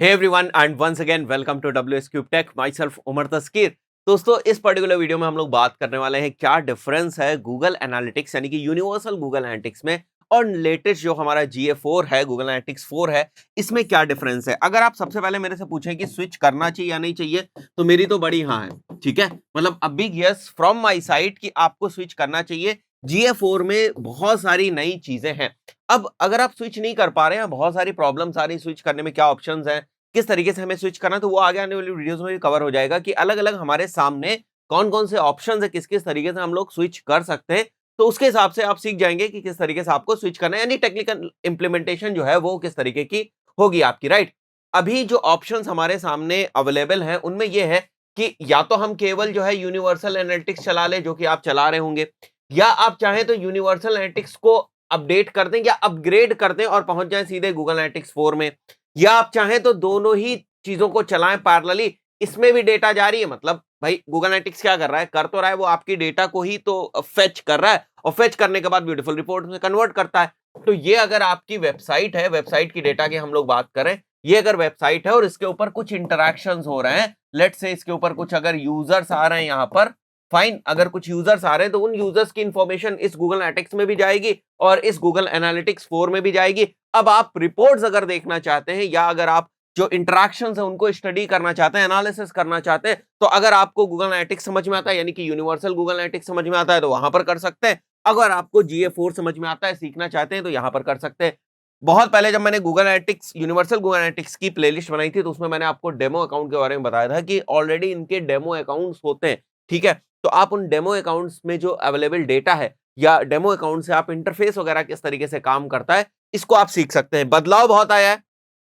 Hey everyone and once again welcome to WS Cube Tech. Myself Umar Taskeer. दोस्तों इस particular video में हम लोग बात करने वाले हैं क्या डिफरेंस है गूगल एनालिटिक्स यानी कि यूनिवर्सल गूगल एनालिटिक्स में और लेटेस्ट जो हमारा GA4 है गूगल एनालिटिक्स 4 है इसमें क्या डिफरेंस है। अगर आप सबसे पहले मेरे से पूछें कि स्विच करना चाहिए या नहीं चाहिए तो मेरी तो बड़ी हाँ है, ठीक है। मतलब अब big yes from my side कि आपको स्विच करना चाहिए। GA4 में बहुत सारी नई चीजें हैं। अब अगर आप स्विच नहीं कर पा रहे हैं, बहुत सारी प्रॉब्लम्स आ रही स्विच करने में, क्या ऑप्शंस हैं, किस तरीके से हमें स्विच करना है, तो वो आगे आने वाली वीडियोस में भी कवर हो जाएगा कि अलग-अलग हमारे सामने कौन-कौन से ऑप्शंस है, किस-किस तरीके से हम लोग स्विच कर सकते हैं। तो उसके हिसाब से आप सीख जाएंगे कि किस तरीके से आपको स्विच करना है, यानी टेक्निकल इंप्लीमेंटेशन जो है वो किस तरीके की होगी आपकी, राइट। अभी जो ऑप्शंस हमारे सामने अवेलेबल हैं उनमें ये है कि या तो हम केवल जो है यूनिवर्सल एनालिटिक्स चला ले, जो कि आप चला रहे होंगे, या आप चाहें तो यूनिवर्सल एनालिटिक्स को अपडेट कर दें या अपग्रेड कर दें और पहुंच जाएं सीधे गूगल एनालिटिक्स 4 में, या आप चाहें तो दोनों ही चीजों को चलाएं पैरेलली। इसमें भी डेटा जारी है, मतलब भाई गूगल एनालिटिक्स क्या कर रहा है, कर तो रहा है वो आपकी डेटा को ही तो फेच कर रहा है और फेच करने के बाद ब्यूटीफुल रिपोर्ट में कन्वर्ट करता है। तो ये अगर आपकी वेबसाइट है, वेबसाइट की डेटा की हम लोग बात करें, ये अगर वेबसाइट है और इसके ऊपर कुछ इंटरैक्शंस हो रहे हैं, लेट्स से इसके ऊपर कुछ अगर यूजर्स आ रहे हैं यहाँ पर, फाइन, अगर कुछ यूजर्स आ रहे हैं तो उन यूजर्स की इंफॉर्मेशन इस गूगल एनालिटिक्स में भी जाएगी और इस गूगल एनालिटिक्स 4 में भी जाएगी। अब आप रिपोर्ट्स अगर देखना चाहते हैं या अगर आप जो इंटरैक्शंस है उनको स्टडी करना चाहते हैं, एनालिसिस करना चाहते हैं, तो अगर आपको गूगल एनालिटिक्स समझ में आता है यानी कि यूनिवर्सल गूगल एनालिटिक्स समझ में आता है तो वहां पर कर सकते हैं। अगर आपको GA4 समझ में आता है, सीखना चाहते हैं, तो यहां पर कर सकते हैं। बहुत पहले जब मैंने Google Analytics universal Google analytics की प्लेलिस्ट बनाई थी तो उसमें मैंने आपको डेमो अकाउंट के बारे में बताया था कि ऑलरेडी इनके डेमो अकाउंट्स होते हैं, ठीक है। तो आप उन डेमो अकाउंट्स में जो अवेलेबल डेटा है या डेमो अकाउंट से आप इंटरफेस वगैरह किस तरीके से काम करता है, इसको आप सीख सकते हैं। बदलाव बहुत आया है,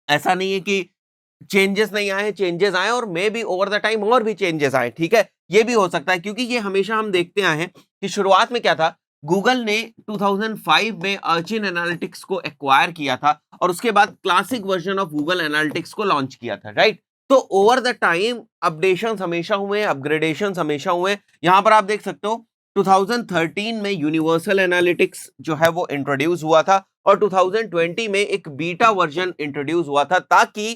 ऐसा नहीं है कि चेंजेस नहीं आए हैं, चेंजेस आए और may be over the time और भी चेंजेस आए, ठीक है। ये भी हो सकता है क्योंकि ये हमेशा हम देखते आए हैं कि शुरुआत में क्या था, गूगल ने 2005 में अर्चिन एनालिटिक्स को एक्वायर किया था और उसके बाद classic version of Google analytics को लॉन्च किया था, राइट। तो ओवर द टाइम अपडेशंस हमेशा हुए, अपग्रेडेशंस हमेशा हुए। यहां पर आप देख सकते हो 2013 में यूनिवर्सल एनालिटिक्स जो है वो इंट्रोड्यूस हुआ था और 2020 में एक बीटा वर्जन इंट्रोड्यूस हुआ था ताकि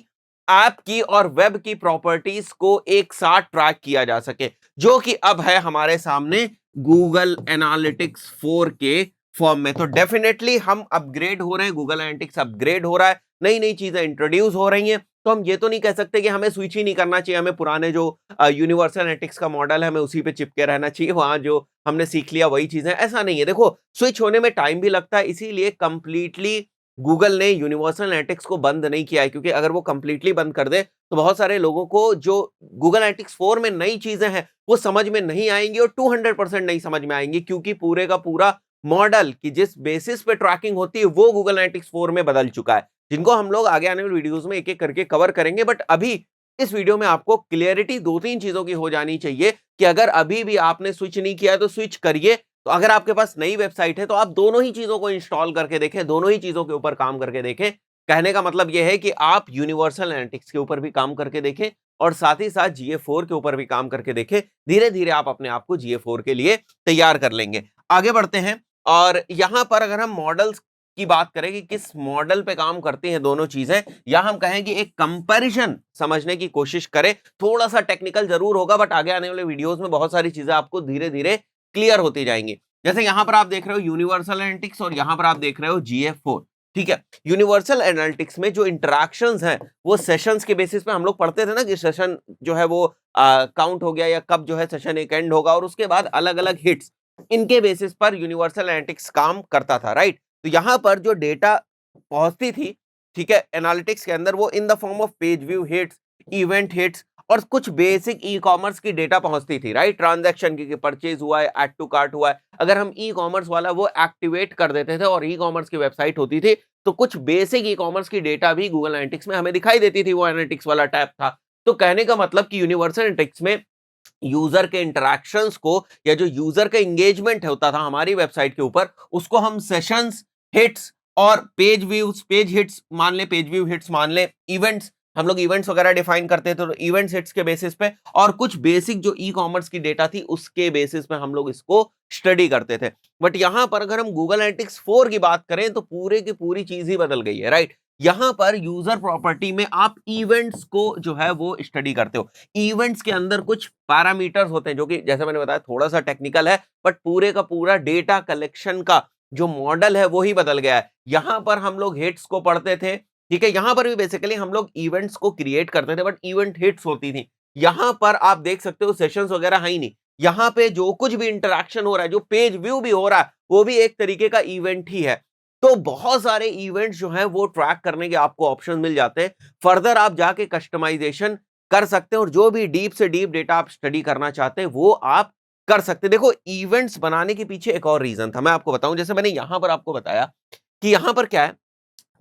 ऐप की और वेब की प्रॉपर्टीज को एक साथ ट्रैक किया जा सके, जो कि अब है हमारे सामने गूगल एनालिटिक्स 4 के फॉर्म में। तो डेफिनेटली हम अपग्रेड हो रहे हैं, गूगल एनालिटिक्स अपग्रेड हो रहा है, नई नई चीजें इंट्रोड्यूस हो रही हैं। तो हम ये तो नहीं कह सकते कि हमें स्विच ही नहीं करना चाहिए, हमें पुराने जो यूनिवर्सल एनालिटिक्स का मॉडल है हमें उसी पे चिपके रहना चाहिए, वहां जो हमने सीख लिया वही चीजें, ऐसा नहीं है। देखो स्विच होने में टाइम भी लगता है, इसीलिए कंप्लीटली गूगल ने यूनिवर्सल एनालिटिक्स को बंद नहीं किया है, क्योंकि अगर वो कंप्लीटली बंद कर दे तो बहुत सारे लोगों को जो गूगल एनालिटिक्स 4 में नई चीजें हैं वो समझ में नहीं आएंगी और 200% नहीं समझ में आएंगी, क्योंकि पूरे का पूरा मॉडल की जिस बेसिस पे ट्रैकिंग होती है वो गूगल एनालिटिक्स 4 में बदल चुका है, जिनको हम लोग आगे आने वाली वीडियोस में एक एक करके कवर करेंगे। बट अभी इस वीडियो में आपको क्लियरिटी दो तीन चीजों की हो जानी चाहिए कि अगर अभी भी आपने स्विच नहीं किया है तो स्विच करिए। तो अगर आपके पास नई वेबसाइट है तो आप दोनों ही चीजों को इंस्टॉल करके देखें, दोनों ही चीजों के ऊपर काम करके देखें। कहने का मतलब यह है कि आप यूनिवर्सल एनालिटिक्स के ऊपर भी काम करके देखें और साथ ही साथ GA4 के ऊपर भी काम करके देखें। धीरे धीरे आप अपने आप को GA4 के लिए तैयार कर लेंगे। आगे बढ़ते हैं और यहां पर अगर हम मॉडल्स की बात करें कि किस मॉडल पे काम करती हैं दोनों चीजें, या हम कहें कि एक कंपैरिजन समझने की कोशिश करें, थोड़ा सा टेक्निकल जरूर होगा बट आगे आने वाले वीडियोस में बहुत सारी चीजें आपको धीरे धीरे क्लियर होती जाएंगी। जैसे यहां पर आप देख रहे हो यूनिवर्सल एनालिटिक्स और यहां पर आप देख रहे हो GA4, ठीक है। यूनिवर्सल एनालिटिक्स में जो इंटरैक्शंस हैं वो सेशंस के बेसिस पे हम लोग पढ़ते थे ना कि सेशन जो है वो काउंट हो गया या कब जो है सेशन एक एंड होगा, और उसके बाद अलग अलग हिट्स, इनके बेसिस पर यूनिवर्सल एनालिटिक्स काम करता था, राइट। तो यहां पर जो डेटा पहुंचती थी, ठीक है, एनालिटिक्स के अंदर, वो इन the form of page view hits, event hits और कुछ बेसिक ई कॉमर्स की डेटा पहुंचती थी, राइट। ट्रांजैक्शन की परचेज हुआ है, ऐड टू कार्ट हुआ है, अगर हम ई कॉमर्स वाला वो एक्टिवेट कर देते थे और ई कॉमर्स की वेबसाइट होती थी तो कुछ बेसिक ई कॉमर्स की डेटा भी गूगल एनालिटिक्स में हमें दिखाई देती थी, वो एनालिटिक्स वाला टैब था। तो कहने का मतलब कि यूनिवर्सल एनालिटिक्स में यूजर के इंटरैक्शंस को या जो यूजर का एंगेजमेंट होता था हमारी वेबसाइट के ऊपर, उसको हम सेशंस, हिट्स और पेज व्यूज, पेज हिट्स मान ले, पेज व्यू हिट्स मान ले, इवेंट्स, हम लोग इवेंट्स वगैरह डिफाइन करते थे तो इवेंट्स हिट्स के बेसिस पे, और कुछ बेसिक जो ई कॉमर्स की डेटा थी उसके बेसिस पे हम लोग इसको स्टडी करते थे। बट यहां पर अगर हम गूगल एनालिटिक्स 4 की बात करें तो पूरे की पूरी चीज ही बदल गई है, राइट। यहां पर यूजर प्रॉपर्टी में आप इवेंट्स को जो है वो स्टडी करते हो। इवेंट्स के अंदर कुछ पैरामीटर्स होते हैं जो कि जैसे मैंने बताया थोड़ा सा टेक्निकल है, बट पूरे का पूरा डेटा कलेक्शन का जो मॉडल है वो ही बदल गया है। यहां पर हम लोग हिट्स को पढ़ते थे, ठीक है, यहां पर भी बेसिकली हम लोग इवेंट्स को क्रिएट करते थे, बट इवेंट हिट्स होती थी। यहां पर आप देख सकते हो सेशंस वगैरह है ही नहीं। यहां पे जो कुछ भी इंटरेक्शन हो रहा है, जो पेज व्यू भी हो रहा है, वो भी एक तरीके का इवेंट ही है। तो बहुत सारे इवेंट्स जो हैं वो ट्रैक करने के आपको ऑप्शन मिल जाते हैं। फर्दर आप जाके कस्टमाइजेशन कर सकते हैं और जो भी डीप से डीप डेटा आप स्टडी करना चाहते हैं वो आप कर सकते हैं। देखो, इवेंट्स बनाने के पीछे एक और रीजन था, मैं आपको बताऊं। जैसे मैंने यहां पर आपको बताया कि यहां पर क्या है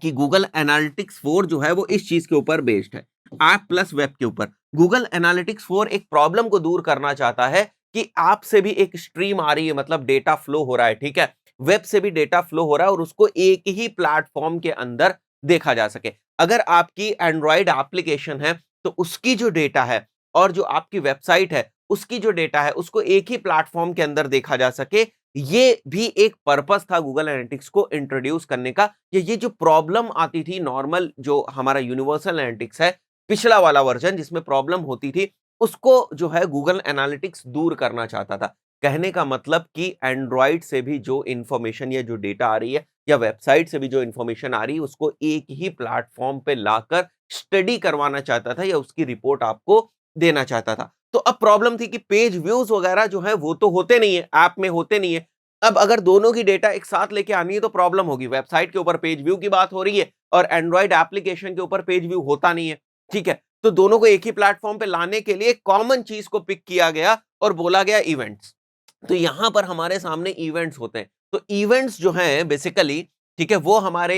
कि गूगल एनालिटिक्स 4 जो है वो इस चीज के ऊपर बेस्ड है, ऐप प्लस वेब के ऊपर। गूगल एनालिटिक्स 4 एक प्रॉब्लम को दूर करना चाहता है कि ऐप से भी एक स्ट्रीम आ रही है, मतलब डेटा फ्लो हो रहा है, ठीक है, वेब से भी डेटा फ्लो हो रहा है और उसको एक ही प्लेटफॉर्म के अंदर देखा जा सके। अगर आपकी एंड्रॉइड एप्लीकेशन है तो उसकी जो डेटा है और जो आपकी वेबसाइट है उसकी जो डेटा है उसको एक ही प्लेटफॉर्म के अंदर देखा जा सके। ये भी एक पर्पस था गूगल एनालिटिक्स को इंट्रोड्यूस करने का। ये जो प्रॉब्लम आती थी नॉर्मल, जो हमारा यूनिवर्सल एनालिटिक्स है, पिछला वाला वर्जन जिसमें प्रॉब्लम होती थी, उसको जो है गूगल एनालिटिक्स दूर करना चाहता था। कहने का मतलब कि एंड्रॉइड से भी जो इंफॉर्मेशन या जो डेटा आ रही है या वेबसाइट से भी जो इंफॉर्मेशन आ रही है उसको एक ही प्लेटफॉर्म पे लाकर स्टडी करवाना चाहता था या उसकी रिपोर्ट आपको देना चाहता था। तो अब प्रॉब्लम थी कि पेज व्यूज वगैरह जो है वो तो होते नहीं है, ऐप में होते नहीं है। अब अगर दोनों की डेटा एक साथ लेके आनी है तो प्रॉब्लम होगी। वेबसाइट के ऊपर पेज व्यू की बात हो रही है और एंड्रॉइड एप्लीकेशन के ऊपर पेज व्यू होता नहीं है, ठीक है। तो दोनों को एक ही प्लेटफॉर्म पे लाने के लिए कॉमन चीज को पिक किया गया और बोला गया इवेंट्स। तो यहां पर हमारे सामने इवेंट्स होते हैं। तो इवेंट्स जो हैं बेसिकली, ठीक है, वो हमारे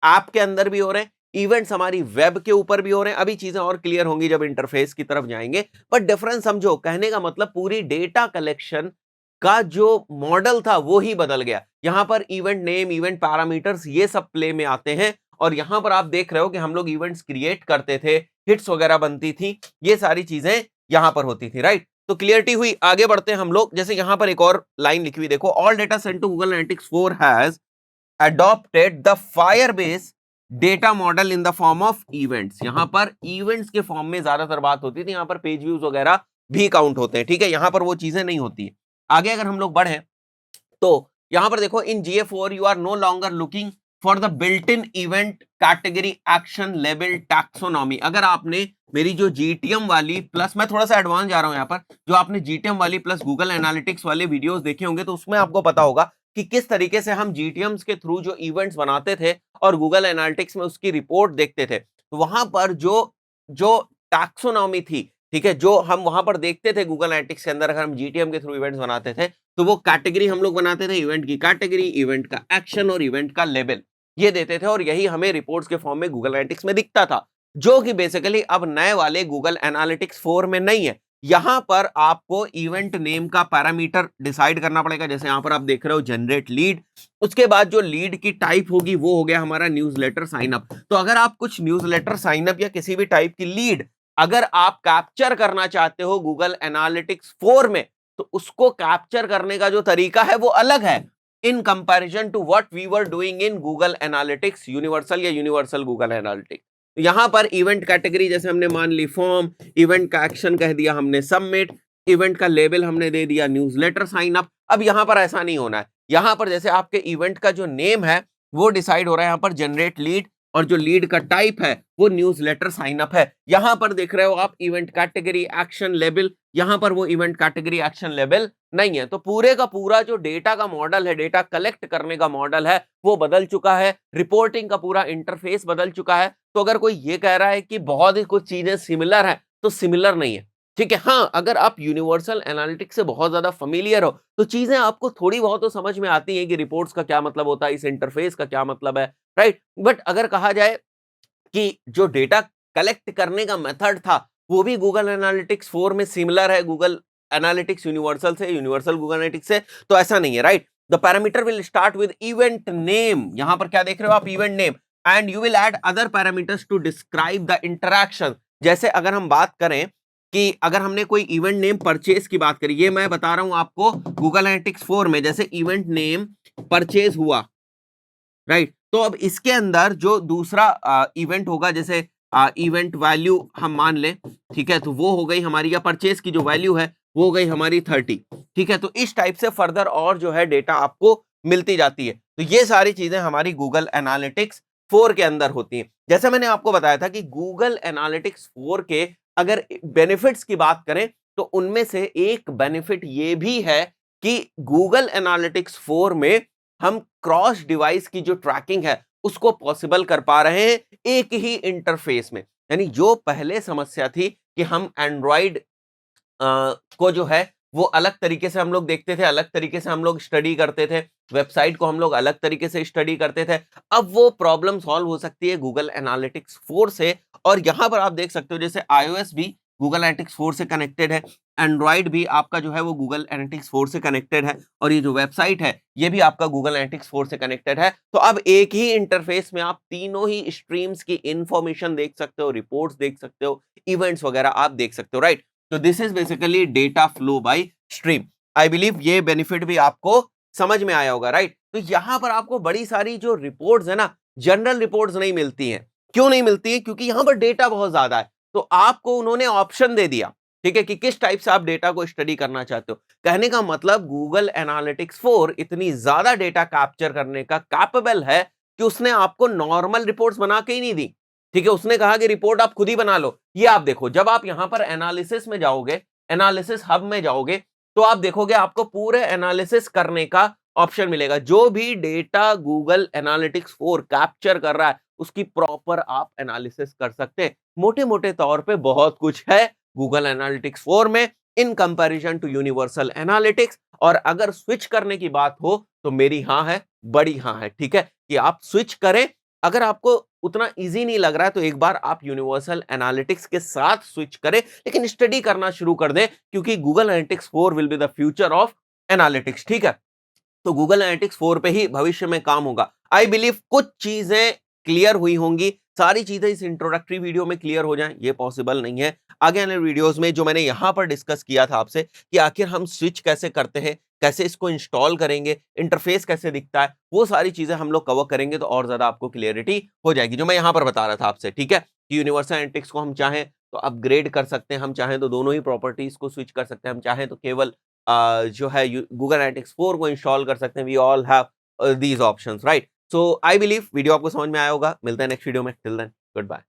ऐप के अंदर भी हो रहे हैं, इवेंट्स हमारी वेब के ऊपर भी हो रहे हैं। अभी चीजें और क्लियर होंगी जब इंटरफेस की तरफ जाएंगे, बट डिफरेंस समझो। कहने का मतलब पूरी डेटा कलेक्शन का जो मॉडल था वो ही बदल गया। यहां पर इवेंट नेम, इवेंट पैरामीटर्स, ये सब प्ले में आते हैं और यहां पर आप देख रहे हो कि हम लोग इवेंट्स क्रिएट करते थे, हिट्स वगैरह बनती थी, ये सारी चीजें यहां पर होती थी, राइट। तो क्लियरिटी हुई। आगे बढ़ते हैं हम लोग। जैसे यहां पर एक और लाइन लिखी हुई देखो, all data sent to Google Analytics 4 has adopted the Firebase data model in the form of events. यहां पर इवेंट्स के फॉर्म में ज्यादातर बात होती थी, यहां पर पेज व्यूज वगैरह भी काउंट होते हैं, ठीक है, यहां पर वो चीजें नहीं होती है। आगे अगर हम लोग बढ़े तो यहां पर देखो, in GA4 you are no longer looking for the built in event category action label taxonomy. अगर आपने मेरी जो जीटीएम वाली प्लस, मैं थोड़ा सा एडवांस जा रहा हूं यहां पर, जो आपने जीटीएम वाली प्लस गूगल एनालिटिक्स वाले वीडियोस देखे होंगे तो उसमें आपको पता होगा कि किस तरीके से हम जीटीएम्स के थ्रू जो इवेंट्स बनाते थे और गूगल एनालिटिक्स में उसकी रिपोर्ट देखते थे, तो वहां पर जो जो टैक्सोनॉमी थी, ठीक है, जो हम वहां पर देखते थे गूगल एनालिटिक्स के अंदर, अगर हम जीटीएम के थ्रू इवेंट्स बनाते थे तो वो कैटेगरी हम लोग बनाते थे, इवेंट की कैटेगरी, इवेंट का एक्शन और इवेंट का लेबल, ये देते थे और यही हमें रिपोर्ट्स के फॉर्म में गूगल एनालिटिक्स में दिखता था, जो कि बेसिकली अब नए वाले गूगल एनालिटिक्स 4 में नहीं है। यहां पर आपको इवेंट नेम का पैरामीटर डिसाइड करना पड़ेगा। जैसे यहां पर आप देख रहे हो जनरेट लीड, उसके बाद जो लीड की टाइप होगी वो हो गया हमारा न्यूज़लेटर साइन अप। तो अगर आप कुछ न्यूज़लेटर साइन अप या किसी भी टाइप की लीड अगर आप कैप्चर करना चाहते हो गूगल एनालिटिक्स 4 में, तो उसको कैप्चर करने का जो तरीका है वो अलग है in comparison to what we were doing in Google Analytics Universal या यूनिवर्सल गूगल एनालिटिक्स। यहां पर इवेंट कैटेगरी जैसे हमने मान ली फॉर्म, इवेंट का एक्शन कह दिया हमने सबमिट, इवेंट का लेबल हमने दे दिया न्यूज़लेटर साइन अप। अब यहां पर ऐसा नहीं होना है। यहां पर जैसे आपके इवेंट का जो नेम है वो डिसाइड हो रहा है यहां पर जनरेट लीड, और जो लीड का टाइप है वो न्यूज़लेटर साइन अप है। यहां पर देख रहे हो आप इवेंट कैटेगरी एक्शन लेबल, यहां पर वो इवेंट कैटेगरी एक्शन लेबल नहीं है। तो पूरे का पूरा जो डेटा का मॉडल है, डेटा कलेक्ट करने का मॉडल है, वो बदल चुका है। रिपोर्टिंग का पूरा इंटरफेस बदल चुका है। तो अगर कोई ये कह रहा है कि बहुत ही कुछ चीजें सिमिलर है, तो सिमिलर नहीं है, ठीक है। हाँ, अगर आप यूनिवर्सल एनालिटिक्स से बहुत ज्यादा फैमिलियर हो तो चीजें आपको थोड़ी बहुत तो समझ में आती हैं कि रिपोर्ट्स का क्या मतलब होता है, इस इंटरफेस का क्या मतलब है, राइट। बट अगर कहा जाए कि जो डेटा कलेक्ट करने का मेथड था वो भी गूगल एनालिटिक्स 4 में सिमिलर है गूगल एनालिटिक्स यूनिवर्सल से, यूनिवर्सल गूगल एनालिटिक्स से, तो ऐसा नहीं है, right. The parameter will start with event name, यहां पर क्या देख रहे हो आप, event name, and you will add other parameters to describe the interaction. जैसे अगर हम बात करें कि अगर हमने कोई इवेंट नेम परचेज की बात करी, ये मैं बता रहा हूं आपको गूगल एनालिटिक्स 4 में, जैसे इवेंट नेम परचेज हुआ, राइट, तो अब इसके अंदर जो दूसरा इवेंट होगा, जैसे इवेंट वैल्यू हम मान लें, ठीक है, तो वो हो गई हमारी, या परचेज की जो वैल्यू है वो हो गई हमारी 30, ठीक है। तो इस टाइप से फर्दर और जो है डेटा आपको मिलती जाती है। तो ये सारी चीजें हमारी गूगल एनालिटिक्स 4 के अंदर होती हैं। जैसे मैंने आपको बताया था कि गूगल एनालिटिक्स 4 के अगर बेनिफिट्स की बात करें तो उनमें से एक बेनिफिट ये भी है कि गूगल एनालिटिक्स 4 में हम क्रॉस डिवाइस की जो ट्रैकिंग है उसको पॉसिबल कर पा रहे हैं एक ही इंटरफेस में। यानी जो पहले समस्या थी कि हम एंड्रॉइड को जो है वो अलग तरीके से हम लोग देखते थे, अलग तरीके से हम लोग स्टडी करते थे, वेबसाइट को हम लोग अलग तरीके से स्टडी करते थे। अब वो प्रॉब्लम सॉल्व हो सकती है गूगल एनालिटिक्स 4 से। और यहां पर आप देख सकते हो जैसे iOS भी गूगल एनालिटिक्स 4 से कनेक्टेड है, एंड्रॉइड भी आपका जो है वो गूगल एनालिटिक्स 4 से कनेक्टेड है, और ये जो वेबसाइट है ये भी आपका गूगल एनालिटिक्स 4 से कनेक्टेड है। तो अब एक ही इंटरफेस में आप तीनों ही स्ट्रीम्स की इंफॉर्मेशन देख सकते हो, रिपोर्ट्स देख सकते हो, इवेंट्स वगैरह आप देख सकते हो, राइट। तो this is basically data flow bye stream. I believe ये बेनिफिट भी आपको समझ में आया होगा, राइट। तो यहां पर आपको बड़ी सारी जो रिपोर्ट्स है ना, जनरल रिपोर्ट्स नहीं मिलती हैं। क्यों नहीं मिलती है? क्योंकि यहां पर डेटा बहुत ज्यादा है। तो आपको उन्होंने ऑप्शन दे दिया, ठीक है, कि किस टाइप से आप डेटा को स्टडी करना चाहते हो। कहने का मतलब गूगल एनालिटिक्स 4 इतनी ज्यादा डेटा कैप्चर करने का कैपेबल है कि उसने आपको नॉर्मल रिपोर्ट्स बना के ही नहीं दी, ठीक है। उसने कहा कि रिपोर्ट आप खुद ही बना लो। ये आप देखो, जब आप यहां पर एनालिसिस में जाओगे, एनालिसिस हब में जाओगे, तो आप देखोगे आपको पूरे एनालिसिस करने का ऑप्शन मिलेगा। जो भी डेटा गूगल एनालिटिक्स 4 कैप्चर कर रहा है उसकी प्रॉपर आप एनालिसिस कर सकते हैं। मोटे मोटे तौर पे बहुत कुछ है गूगल एनालिटिक्स 4 में in comparison to Universal Analytics. और अगर स्विच करने की बात हो तो मेरी हां है, बड़ी हां है, ठीक है, कि आप स्विच करें। अगर आपको उतना इजी नहीं लग रहा है तो एक बार आप यूनिवर्सल एनालिटिक्स के साथ स्विच करें, लेकिन स्टडी करना शुरू कर दें, क्योंकि Google Analytics 4 will be the future of analytics, ठीक है। तो गूगल एनालिटिक्स 4 पे ही भविष्य में काम होगा। आई बिलीव कुछ चीजें क्लियर हुई होंगी। सारी चीजें इस इंट्रोडक्टरी वीडियो में क्लियर हो जाएं ये पॉसिबल नहीं है। आगे आने वीडियोस में जो मैंने यहां पर डिस्कस किया था आपसे कि आखिर हम स्विच कैसे करते हैं, कैसे इसको इंस्टॉल करेंगे, इंटरफेस कैसे दिखता है, वो सारी चीजें हम लोग कवर करेंगे तो और ज्यादा आपको क्लियरिटी हो जाएगी, जो मैं यहां पर बता रहा था आपसे, ठीक है। कि यूनिवर्सल एनालिटिक्स को हम चाहें तो अपग्रेड कर सकते हैं, हम चाहें तो दोनों ही प्रॉपर्टीज को स्विच कर सकते हैं, हम चाहें तो केवल जो है गूगल एनालिटिक्स 4 को इंस्टॉल कर सकते हैं। We all have these options, right. So I believe video आपको समझ में आया होगा। मिलते हैं नेक्स्ट वीडियो में। Till then good bye.